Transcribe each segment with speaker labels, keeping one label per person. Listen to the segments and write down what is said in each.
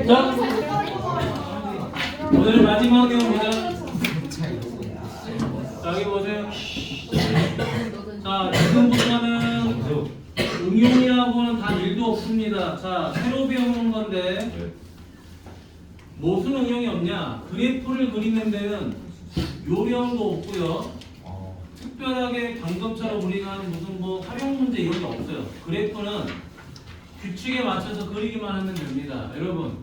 Speaker 1: 자, 오늘 마지막 내용입니다. 자, 여기 보세요. 자, 지금부터는 응용이라고는 단 일도 없습니다. 자, 새로 배우는 건데 무슨 응용이 없냐? 그래프를 그리는 데는 요령도 없고요. 특별하게 방금처럼 우리가 하는 무슨 뭐 활용 문제 이런 게 없어요. 그래프는 규칙에 맞춰서 그리기만 하면 됩니다. 여러분,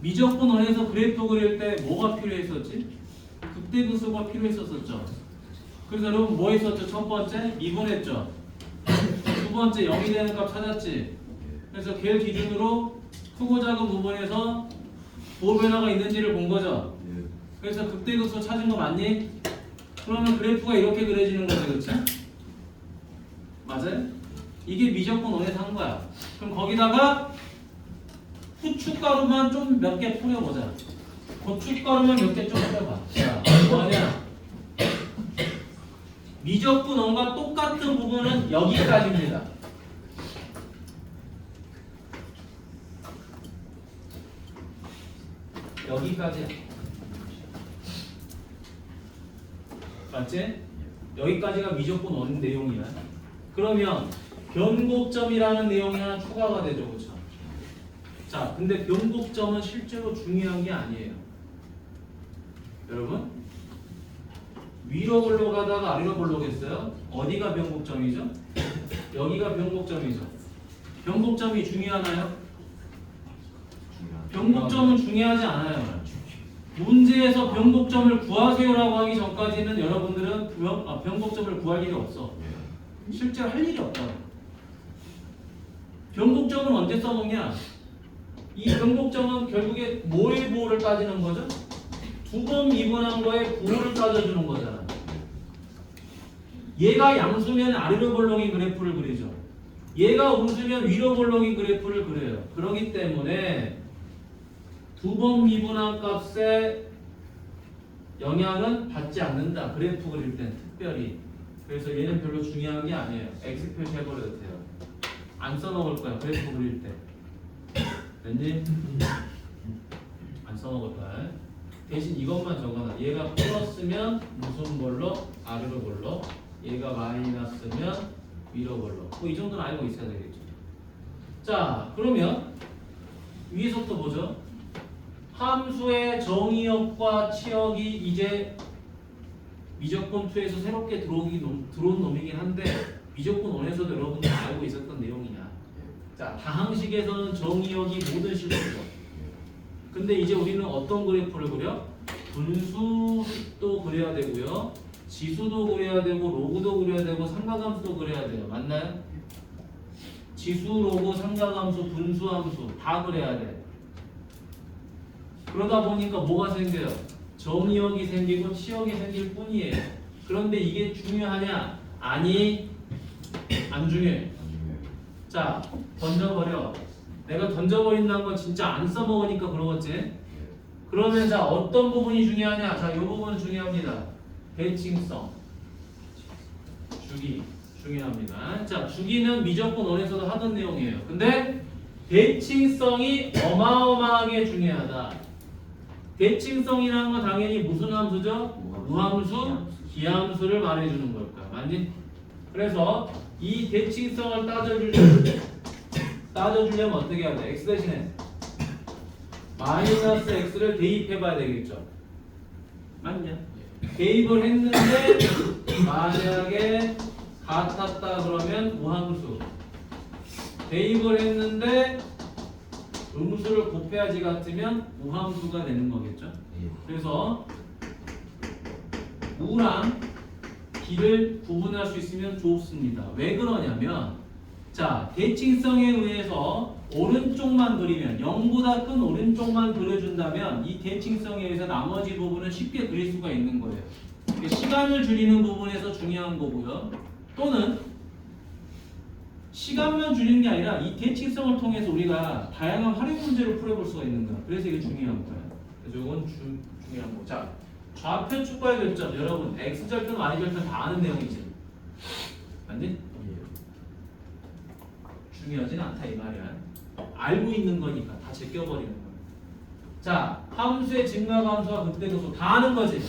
Speaker 1: 미적분 원에서 그래프 그릴 때 뭐가 필요했었지? 극대분수가 필요했었죠. 그래서 여러분 뭐 했었죠? 첫 번째 미분했죠. 두 번째 0이 되는 값 찾았지. 그래서 걔를 기준으로 크고 작은 부분에서 부호 변화가 있는지를 본 거죠. 그래서 극대분수 찾은 거 맞니? 그러면 그래프가 이렇게 그려지는 거죠, 그렇지? 맞아요? 이게 미적분 원에서 한 거야. 그럼 거기다가 후춧가루만 좀 몇 개 뿌려보자. 고춧가루만 몇 개 좀 뿌려봐. 자, 뭐하냐? 미적분 원과 똑같은 부분은 여기까지입니다. 여기까지야. 맞지? 여기까지가 미적분 원 내용이야. 그러면 변곡점이라는 내용이 하나 추가가 되죠, 그렇죠? 자, 근데 변곡점은 실제로 중요한 게 아니에요. 여러분, 위로 볼록하다가 아래로 볼록했어요. 어디가 변곡점이죠? 여기가 변곡점이죠. 변곡점이 중요하나요? 변곡점은 중요하지 않아요. 문제에서 변곡점을 구하세요라고 하기 전까지는 여러분들은 변곡점을 구할 일이 없어. 실제로 할 일이 없다. 변곡점은 언제 써먹냐? 이 변곡점은 결국에 뭐의 부호를 따지는 거죠? 두 번 미분한 거에 부호를 따져주는 거잖아. 얘가 양수면 아래로 볼록인 그래프를 그리죠. 얘가 음수면 위로 볼록인 그래프를 그려요. 그렇기 때문에 두 번 미분한 값에 영향은 받지 않는다. 그래프 그릴 땐 특별히. 그래서 얘는 별로 중요한 게 아니에요. X 표시해버려도 돼요. 안 써먹을 거야. 그래프 그릴 때. 됐니? 안 써먹을 거야. 대신 이것만 적어놔. 얘가 플러스면 무슨 볼록? 아래로 볼록. 얘가 마이너스면 위로 볼록. 뭐 이 정도는 알고 있어야 되겠죠. 자, 그러면 위에서부터 보죠. 함수의 정의역과 치역이 이제 미적분 2에서 새롭게 들어온 놈이긴 한데 미적분 1에서도 여러분들 알고 있었던 내용이야. 자, 다항식에서는 정의역이 모든 실수죠. 근데 이제 우리는 어떤 그래프를 그려? 분수도 그려야 되고요. 지수도 그려야 되고 로그도 그려야 되고 삼각함수도 그려야 돼요. 맞나요? 지수, 로그, 삼각함수, 분수함수 다 그려야 돼. 그러다 보니까 뭐가 생겨요? 정의역이 생기고 치역이 생길 뿐이에요. 그런데 이게 중요하냐? 아니, 안 중요해. 자, 던져버려. 내가 던져버린다는 건 진짜 안 써먹으니까 그러겠지? 그러면 자, 어떤 부분이 중요하냐? 자, 이 부분은 중요합니다. 대칭성. 주기. 중요합니다. 자, 주기는 미적분 원에서도 하던 내용이에요. 근데 대칭성이 어마어마하게 중요하다. 대칭성이라는 건 당연히 무슨 함수죠? 무함수, 기함수를 말해주는 걸 거야. 맞니? 그래서 이 대칭성을 따져주려면 어떻게 해야 돼? x 대신에 마이너스 x를 대입해봐야 되겠죠. 맞냐? 대입을 했는데 만약에 같았다 그러면 무함수. 대입을 했는데 음수를 곱해야지 같으면 무함수가 되는 거겠죠. 그래서 우랑 기를 구분할 수 있으면 좋습니다. 왜 그러냐면 자, 대칭성에 의해서 오른쪽만 그리면 0보다 큰 오른쪽만 그려준다면 이 대칭성에 의해서 나머지 부분은 쉽게 그릴 수가 있는 거예요. 시간을 줄이는 부분에서 중요한 거고요. 또는 시간만 줄이는 게 아니라 이 대칭성을 통해서 우리가 다양한 활용 문제를 풀어볼 수가 있는 거야. 그래서 이게 중요한 거야. 그래서 이건 중요한 거. 자, 좌표 축과의 결점. 여러분 x절편, y절편 다 아는 내용이지. 맞니? 중요하진 않다 이 말이야. 알고 있는 거니까 다 제껴버리는 거야. 자, 함수의 증가 감소와 극대 극소 다 아는 거지.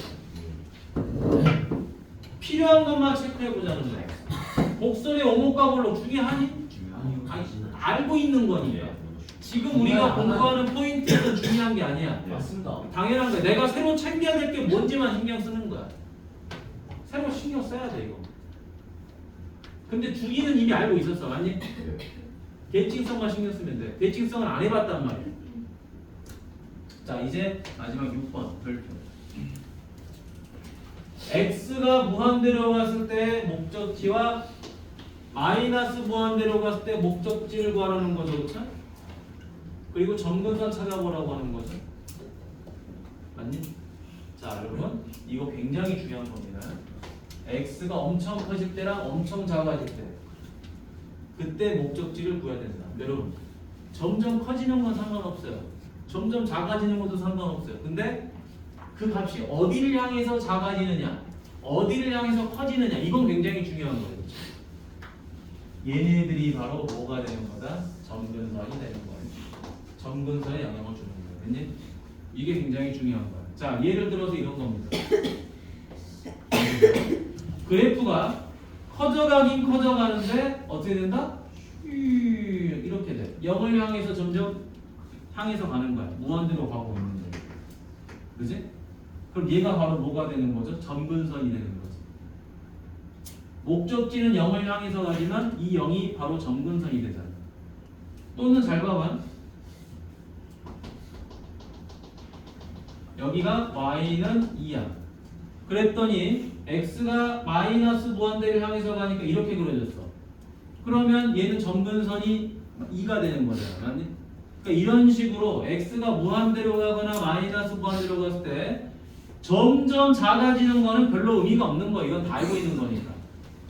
Speaker 1: 필요한 것만 체크해 보자는 거야. 복선의 오목과 볼록 중요하니? 아니, 알고 있는 거니까. 지금 우리가 공부하는 포인트는 중요한 게 아니야.
Speaker 2: 맞습니다.
Speaker 1: 당연한 거야. 내가 새로 챙겨야 될 게 뭔지만 신경 쓰는 거야. 새로 신경 써야 돼 이거. 근데 주기는 이미 알고 있었어, 맞니? 대칭성만 신경 쓰면 돼. 대칭성을 안 해봤단 말이야. 자, 이제 마지막 6번 별표. x가 무한대로 갔을 때 목적지와 마이너스 무한대로 갔을 때 목적지를 구하라는 거죠, 그렇죠? 그리고 점근선 찾아보라고 하는 거죠. 맞니? 자, 여러분 이거 굉장히 중요한 겁니다. x가 엄청 커질 때랑 엄청 작아질 때 그때 목적지를 구해야 된다. 여러분 점점 커지는 건 상관없어요. 점점 작아지는 것도 상관없어요. 근데 그 값이 어디를 향해서 작아지느냐, 어디를 향해서 커지느냐, 이건 굉장히 중요한 거예요. 그렇죠? 얘네들이 바로 뭐가 되는 거다? 점근선이 되는 거예요. 점근선에 영향을 주는 거예요. 왠지 이게 굉장히 중요한 거예요. 자, 예를 들어서 이런 겁니다. 그래프가 커져가긴 커져가는데 어떻게 된다? 이렇게 돼. 0을 향해서 점점 향해서 가는 거야. 무한대로 가고 있는데. 그지? 그럼 얘가 바로 뭐가 되는 거죠? 점근선이 되는 거지. 목적지는 0을 향해서 가지만 이 0이 바로 점근선이 되잖아. 또는 잘 봐봐. 여기가 y는 2야. 그랬더니 x가 마이너스 무한대를 향해서 가니까 이렇게 그려졌어. 그러면 얘는 점근선이 2가 되는 거잖아. 맞니? 그러니까 이런 식으로 x가 무한대로 가거나 마이너스 무한대로 갔을 때 점점 작아지는 거는 별로 의미가 없는 거야. 이건 다 알고 있는 거니까.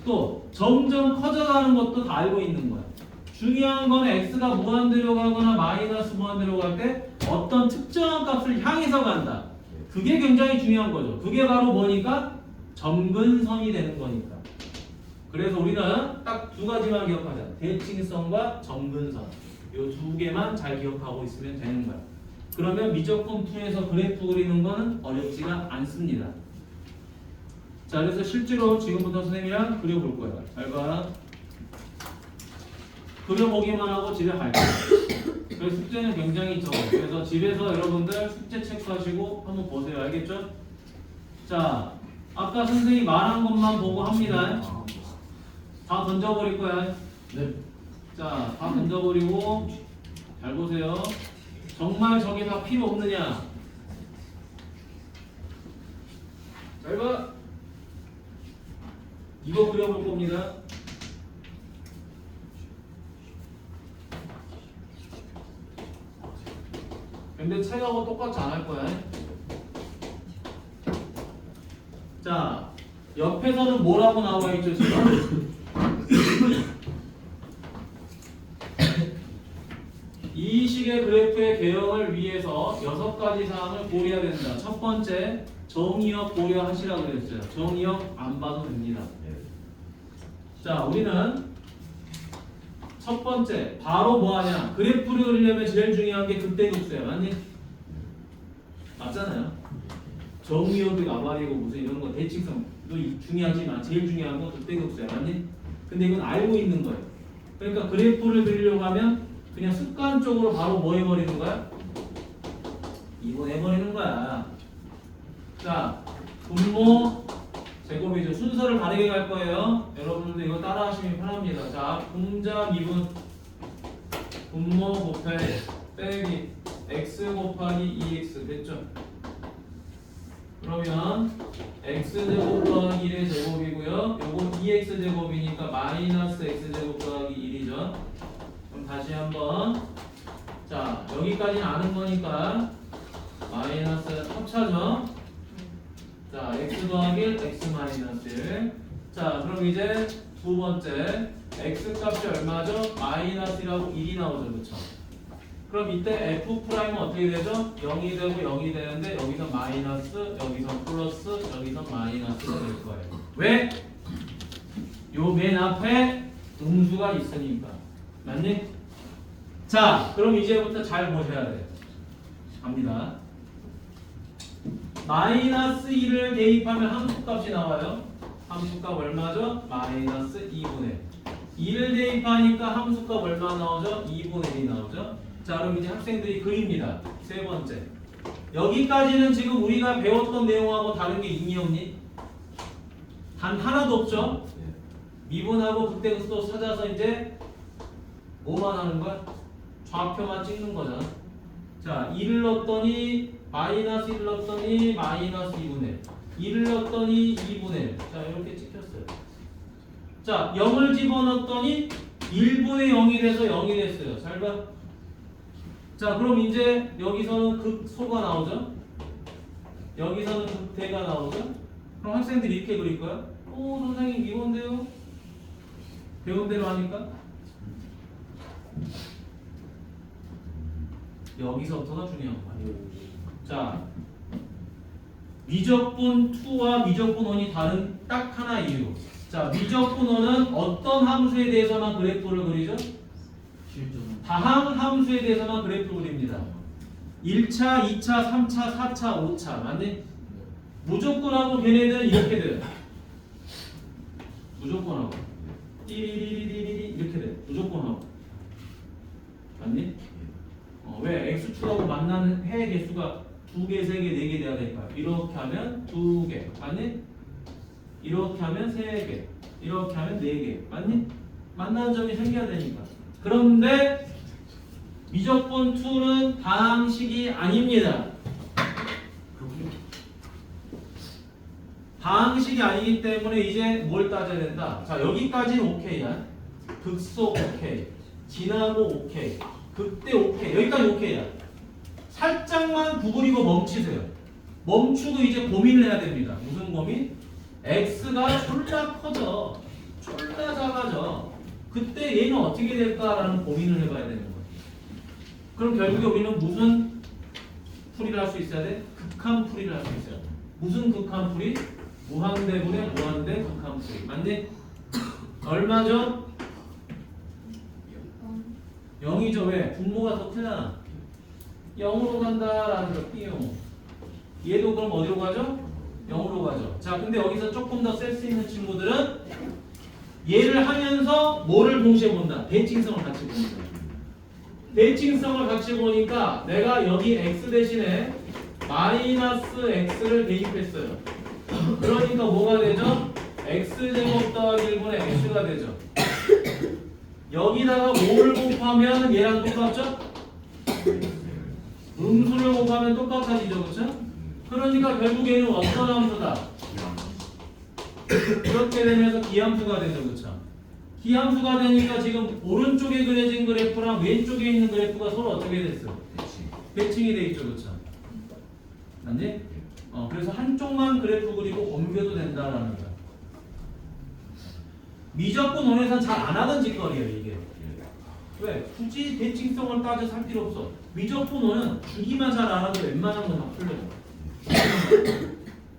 Speaker 1: 또 점점 커져가는 것도 다 알고 있는 거야. 중요한 건 x가 무한대로 가거나 마이너스 무한대로 갈 때 어떤 특정한 값을 향해서 간다. 그게 굉장히 중요한 거죠. 그게 바로 뭐니까? 점근선이 되는 거니까. 그래서 우리는 딱 두 가지만 기억하자. 대칭성과 점근선. 이 두 개만 잘 기억하고 있으면 되는 거야. 그러면 미적분 2에서 그래프 그리는 거는 어렵지가 않습니다. 자, 그래서 실제로 지금부터 선생님이랑 그려볼 거야. 잘 봐. 그려보기만 하고 집에 갈 거야. 그래서 숙제는 굉장히 적어. 그래서 집에서 여러분들 숙제 체크하시고 한번 보세요. 알겠죠? 자, 아까 선생님이 말한 것만 보고 합니다. 다 던져버릴 거야.
Speaker 2: 네.
Speaker 1: 자, 다 던져버리고 잘 보세요. 정말 저게 다 필요 없느냐? 잘 봐. 이거 그려볼 겁니다. 근데 책하고 똑같이 안 할 거야. 자, 옆에서는 뭐라고 나와 있죠, 지금? 이 식의 그래프의 개형을 위해서 6가지 사항을 고려해야 된다. 첫 번째, 정의역 고려하시라고 그랬어요. 정의역 안 봐도 됩니다. 자, 우리는 첫 번째, 바로 뭐 하냐? 그래프를 그리려면 제일 중요한 게 극대극소야. 맞니? 맞잖아요. 정의역이 나발이고 무슨 이런 거 대칭성도 중요하지만 제일 중요한 건 극대극소야. 맞니? 근데 이건 알고 있는 거예요. 그러니까 그래프를 그리려고 하면 그냥 습관적으로 바로 뭐 해버리는 거야? 이거 해버리는 거야. 자, 분모 제곱이죠. 순서를 다르게 갈 거예요. 여러분들도 이거 따라 하시면 편합니다. 자, 분자 미분 분모 곱하기 빼기 x 곱하기 2x 됐죠? 그러면 x제곱 더하기 1의 제곱이고요. 요거 2x 제곱이니까 마이너스 x제곱 더하기 1이죠. 그럼 다시 한번 자, 여기까지는 아는 거니까 마이너스 합차죠. 자, x 더하기 1, x 마이너스 1. 자, 그럼 이제 두 번째 x 값이 얼마죠? 마이너스라고 1이 나오죠, 그렇죠? 그럼 이때 f 프라임은 어떻게 되죠? 0이 되고 0이 되는데 여기서 마이너스, 여기서 플러스, 여기서 마이너스가 될 거예요. 왜? 요 맨 앞에 음수가 있으니까. 맞니? 자, 그럼 이제부터 잘 보셔야 돼요. 갑니다. 마이너스 2를 대입하면 함수값이 나와요. 함수값 얼마죠? 마이너스 2분의 2를 대입하니까 함수값 얼마 나오죠? 2분의 1이 나오죠. 자, 그럼 이제 학생들이 그립니다. 세 번째. 여기까지는 지금 우리가 배웠던 내용하고 다른 게 있니 없니? 단 하나도 없죠? 미분하고 극대극소 찾아서 이제 뭐만 하는 거야? 좌표만 찍는 거잖아. 자, 2를 넣었더니 마이너스 1을 넣었더니 마이너스 2분의 1을 넣었더니 2분의 1. 자, 이렇게 찍혔어요. 자, 0을 집어넣었더니 1분의 0이 돼서 0이 됐어요. 잘 봐. 자, 그럼 이제 여기서는 극소가 나오죠? 여기서는 극대가 나오죠? 그럼 학생들이 이렇게 그릴 거야? 오, 선생님 이건데요? 배운 대로 하니까? 여기서부터가 중요한 거예요. 자, 미적분 2와 미적분 1이 다른 딱 하나 이유. 자, 미적분 1은 어떤 함수에 대해서만 그래프를 그리죠? 다항 함수에 대해서만 그래프를 그립니다. 1차, 2차, 3차, 4차, 5차. 맞니? 무조건하고 걔네들은 이렇게 돼요. 무조건하고. 띠리리리리리 이렇게 돼. 무조건하고. 맞니? 왜? X축하고 만나는 해 개수가 2개, 3개, 4개 돼야 될까요? 이렇게 하면 2개. 맞니? 이렇게 하면 3개. 이렇게 하면 4개. 맞니? 만나는 점이 생겨야 되니까. 그런데 미적분 2는 다항식이 아닙니다. 다항식이 아니기 때문에 이제 뭘 따져야 된다? 자, 여기까지는 오케이야. 극소 오케이. 지나고 오케이. 극대 오케이. 여기까지 오케이야. 살짝만 구부리고 멈추세요. 멈추고 이제 고민을 해야 됩니다. 무슨 고민? X가 졸라 커져. 졸라 작아져. 그때 얘는 어떻게 될까라는 고민을 해봐야 되는 거예요. 그럼 결국에 우리는 무슨 풀이를 할 수 있어야 돼? 극한풀이를 할 수 있어야 돼. 무슨 극한풀이? 무한대분의 무한대 극한풀이. 맞니? 얼마죠? 0이죠. 왜? 분모가 더 크잖아. 0으로 간다라는 거 띠용. 얘도 그럼 어디로 가죠? 0으로 가죠. 자, 근데 여기서 조금 더 센스 있는 친구들은 얘를 하면서 뭐를 동시에 본다? 대칭성을 같이 본다. 대칭성을 같이 보니까 내가 여기 x 대신에 마이너스 x를 대입했어요. 그러니까 뭐가 되죠? x제곱 더하기 1분의 x가 되죠. 여기다가 뭐를 곱하면 얘랑 똑같죠? 음수를 곱하면 똑같아지죠. 그렇죠? 그러니까 결국에는 어떤 함수다? 그렇게 되면서 기함수가 되죠. 그렇죠? 기함수가 되니까 지금 오른쪽에 그려진 그래프랑 왼쪽에 있는 그래프가 서로 어떻게 됐어요? 대칭이 돼 있죠. 그렇죠? 맞니? 그래서 한쪽만 그래프 그리고 옮겨도 된다라는 거야. 미적분 1에서는 잘 안 하던 짓거리예요, 이게. 왜? 굳이 대칭성을 따져서 할 필요 없어. 미적분 1은 주기만 잘 알아도 웬만한 건 다 풀려요.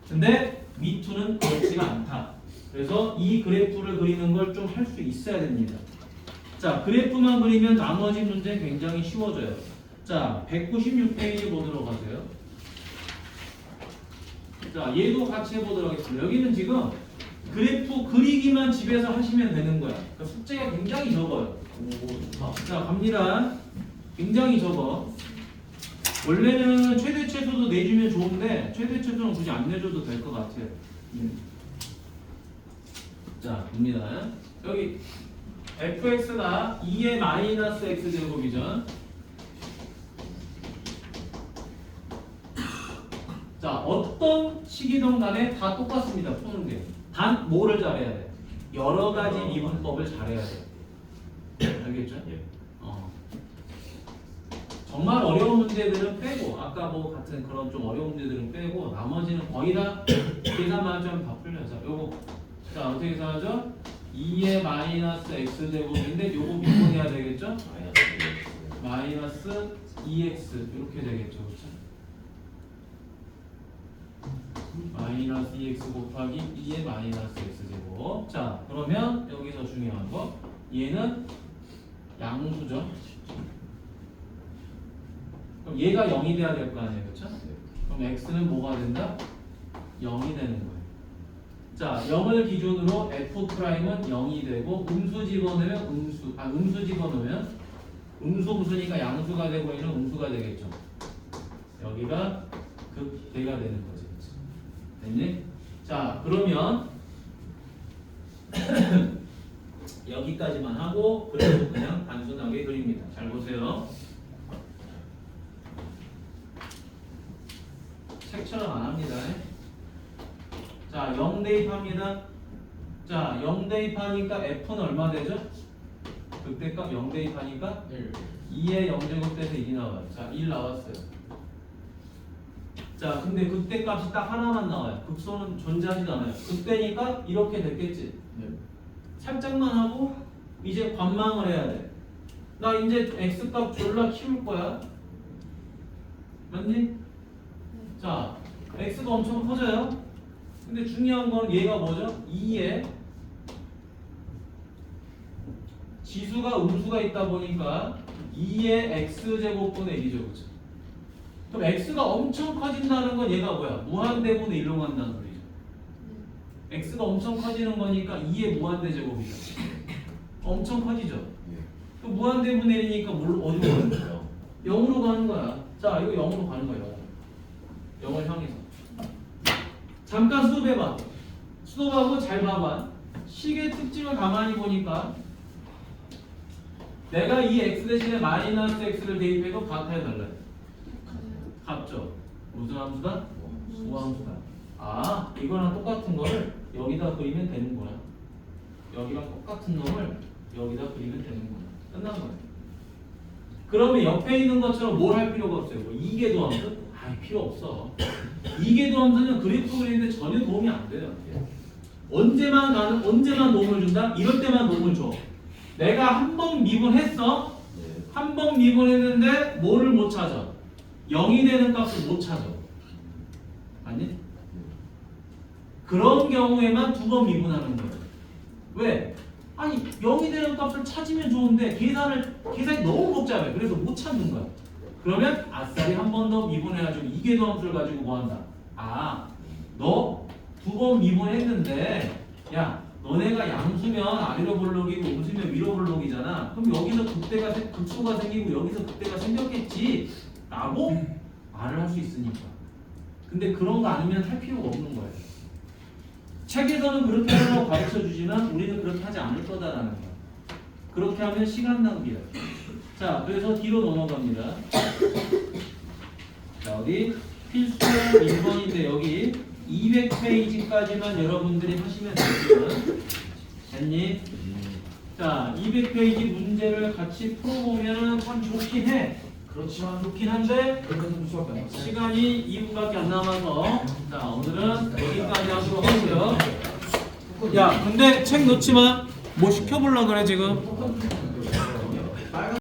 Speaker 1: 근데 미2는 그렇지가 않다. 그래서 이 그래프를 그리는 걸 좀 할 수 있어야 됩니다. 자, 그래프만 그리면 나머지 문제 굉장히 쉬워져요. 자, 196페이지 보도록 하세요. 자, 얘도 같이 해보도록 하겠습니다. 여기는 지금 그래프 그리기만 집에서 하시면 되는 거야. 그러니까 숙제가 굉장히 적어요. 자, 갑니다. 굉장히 적어. 원래는 최대 최소도 내주면 좋은데 최대 최소는 굳이 안 내줘도 될 것 같아요. 자, 봅니다. 여기 fx가 2의 마이너스 x제곱이죠. 자, 어떤 식이든 간에 다 똑같습니다. 푸는 게. 단 뭐를 잘해야 돼? 여러 가지 미분법을 잘해야 돼. 알겠죠? 정말 어려운 문제들은 빼고, 아까 뭐 같은 그런 좀 어려운 문제들은 빼고, 나머지는 거의 다 계산만 좀 다 풀려서. 요거, 자, 어떻게 계산하죠? 2의 마이너스 x제곱인데 요거 미분해야 되겠죠? 마이너스 2x 이렇게 되겠죠. 그렇죠? 마이너스 2x 곱하기 2의 마이너스 x제곱. 자, 그러면 여기서 중요한 거 얘는 양수죠. 그럼 얘가 0이 돼야 될 거 아니에요, 그렇죠? 그럼 x는 뭐가 된다? 0이 되는 거예요. 자, 0을 기준으로 f'은 0이 되고 음수 집어넣으면 음수 집어넣으면 음수니까 양수가 되고 얘는 음수가 되겠죠. 여기가 극대가 되는 거지. 됐니? 자, 그러면 여기까지만 하고 그래도 그냥 단순하게 그립니다. 잘 보세요. 책처럼 안 합니다. 자, 0 대입합니다. 자, 0 대입하니까 f는 얼마 되죠? 극대값 0 대입하니까 2의 0제곱 돼서 1이 나와요. 자, 1 나왔어요. 자, 근데 극대값이 딱 하나만 나와요. 극소는 존재하지도 않아요. 극대니까 이렇게 됐겠지. 살짝만 하고 이제 관망을 해야 돼. 나 이제 x값 졸라 키울 거야. 맞니? 자, x가 엄청 커져요. 근데 중요한 건 얘가 뭐죠? 2에 지수가 음수가 있다 보니까 2의 x제곱분의 1이죠. 그렇죠? 그럼 x가 엄청 커진다는 건 얘가 뭐야? 무한대분의 1로 간다는 소리죠. x가 엄청 커지는 거니까 2의 무한대제곱이죠. 엄청 커지죠. 그 무한대분의 1이니까 어디로 가는 거예요? 0으로 가는 거야. 자, 이거 0으로 가는 거예요. 0을 향해서. 잠깐 수업해봐. 수업하고 잘 봐봐. 식의 특징을 가만히 보니까 내가 이 x 대신에 마이너스 x를 대입해도 같아요, 달라요? 같죠. 무슨 함수다? 우함수다. 아, 이거랑 똑같은 거를 여기다 그리면 되는구나. 여기랑 똑같은 놈을 여기다 그리면 되는구나. 끝난 거예요. 그러면 옆에 있는 것처럼 뭘 할 필요가 없어요. 뭐 이계도 함수? 아, 필요 없어. 이계도 함수는 그래프 그리는데 전혀 도움이 안 돼요. 언제만 도움을 준다? 이럴 때만 도움을 줘. 내가 한 번 미분했어. 한 번 미분했는데 뭐를 못 찾아? 0이 되는 값을 못 찾아. 아니? 그런 경우에만 두 번 미분하는 거예요. 왜? 아니 0이 되는 값을 찾으면 좋은데 계산이 너무 복잡해. 그래서 못 찾는 거야. 그러면 아싸리 한 번 더 미분해가지고 이계도 함수를 가지고 뭐 한다? 아, 너 두 번 미분했는데 야, 너네가 양수면 아래로 볼록이고 음수면 위로 볼록이잖아. 그럼 여기서 극소가 생기고 여기서 극대가 생겼겠지 라고 말을 할 수 있으니까. 근데 그런 거 아니면 할 필요가 없는 거예요. 책에서는 그렇게 하라고 가르쳐 주지만 우리는 그렇게 하지 않을 거다라는 거야. 그렇게 하면 시간 낭비야. 자, 그래서 뒤로 넘어갑니다. 자, 어디 필수 1번인데 여기 200페이지까지만 여러분들이 하시면 되고요. 됐니? 자, 200페이지 문제를 같이 풀어보면 참 좋긴 해. 그렇지만 좋긴 한데 시간이 2분밖에 안 남아서 자, 오늘은 여기까지 하도록 하고요. 야, 근데 책 놓지 마. 뭐 시켜보려고 그래 지금?